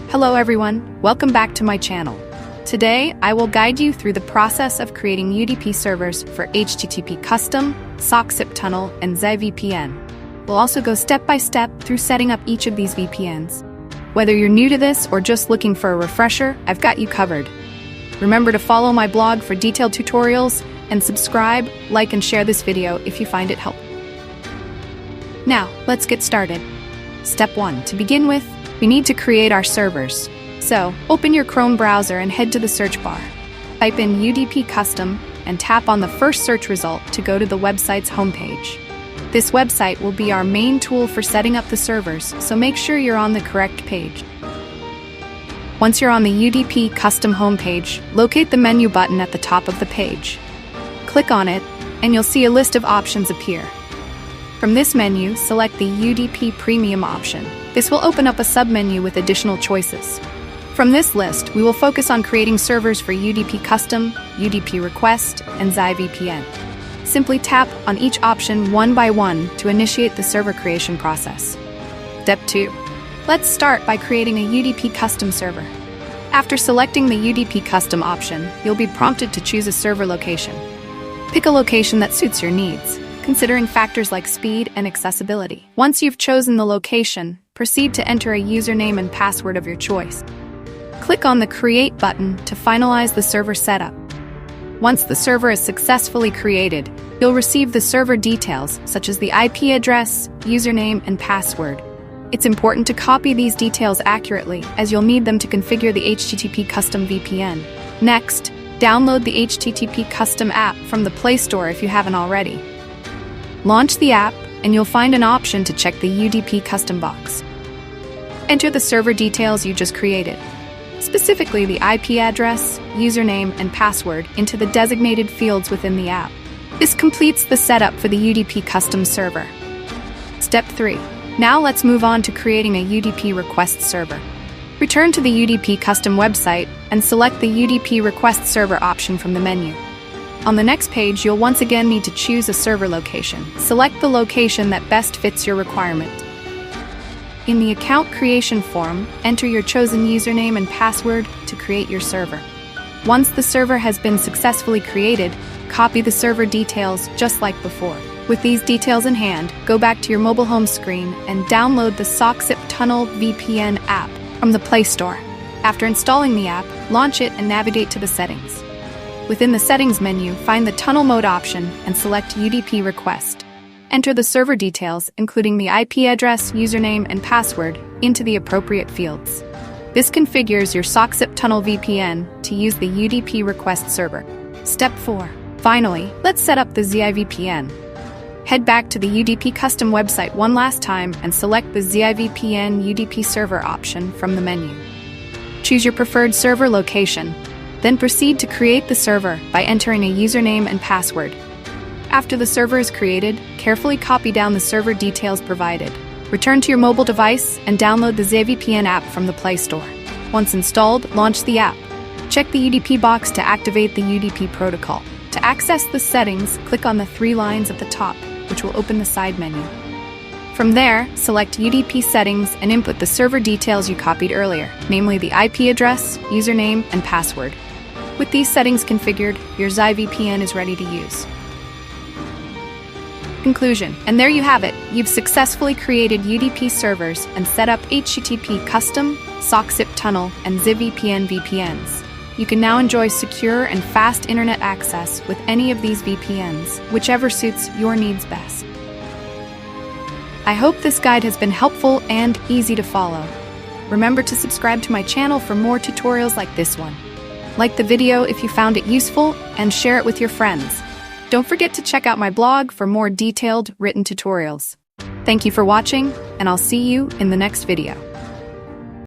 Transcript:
Hello everyone, welcome back to my channel. Today, I will guide you through the process of creating UDP servers for HTTP Custom, SOCKSIP Tunnel, and ZIVPN. We'll also go step by step through setting up each of these VPNs. Whether you're new to this or just looking for a refresher, I've got you covered. Remember to follow my blog for detailed tutorials, and subscribe, like, and share this video if you find it helpful. Now, let's get started. Step 1. To begin with, we need to create our servers. So, open your Chrome browser and head to the search bar. Type in UDP Custom and tap on the first search result to go to the website's homepage. This website will be our main tool for setting up the servers, so make sure you're on the correct page. Once you're on the UDP Custom homepage, locate the menu button at the top of the page. Click on it, and you'll see a list of options appear. From this menu, select the UDP Premium option. This will open up a submenu with additional choices. From this list, we will focus on creating servers for UDP Custom, UDP Request, and ZIVPN. Simply tap on each option one by one to initiate the server creation process. Step 2. Let's start by creating a UDP Custom server. After selecting the UDP Custom option, you'll be prompted to choose a server location. Pick a location that suits your needs, considering factors like speed and accessibility. Once you've chosen the location, proceed to enter a username and password of your choice. Click on the Create button to finalize the server setup. Once the server is successfully created, you'll receive the server details such as the IP address, username, and password. It's important to copy these details accurately, as you'll need them to configure the HTTP Custom VPN. Next, download the HTTP Custom app from the Play Store if you haven't already. Launch the app, and you'll find an option to check the UDP Custom box. Enter the server details you just created, specifically the IP address, username, and password, into the designated fields within the app. This completes the setup for the UDP Custom server. Step 3. Now let's move on to creating a UDP Request server. Return to the UDP Custom website and select the UDP Request server option from the menu. On the next page, you'll once again need to choose a server location. Select the location that best fits your requirement. In the account creation form, enter your chosen username and password to create your server. Once the server has been successfully created, copy the server details just like before. With these details in hand, go back to your mobile home screen and download the SOCKSIP Tunnel VPN app from the Play Store. After installing the app, launch it and navigate to the settings. Within the Settings menu, find the Tunnel Mode option and select UDP Request. Enter the server details, including the IP address, username, and password, into the appropriate fields. This configures your SOCKSIP Tunnel VPN to use the UDP Request server. Step 4. Finally, let's set up the ZIVPN. Head back to the UDP Custom website one last time and select the ZIVPN UDP server option from the menu. Choose your preferred server location. Then proceed to create the server by entering a username and password. After the server is created, carefully copy down the server details provided. Return to your mobile device and download the ZIVPN app from the Play Store. Once installed, launch the app. Check the UDP box to activate the UDP protocol. To access the settings, click on the 3 lines at the top, which will open the side menu. From there, select UDP Settings and input the server details you copied earlier, namely the IP address, username, and password. With these settings configured, your ZIVPN is ready to use. Conclusion. And there you have it. You've successfully created UDP servers and set up HTTP Custom, SOCKSIP Tunnel, and ZIVPN VPNs. You can now enjoy secure and fast internet access with any of these VPNs, whichever suits your needs best. I hope this guide has been helpful and easy to follow. Remember to subscribe to my channel for more tutorials like this one. Like the video if you found it useful, and share it with your friends. Don't forget to check out my blog for more detailed written tutorials. Thank you for watching, and I'll see you in the next video.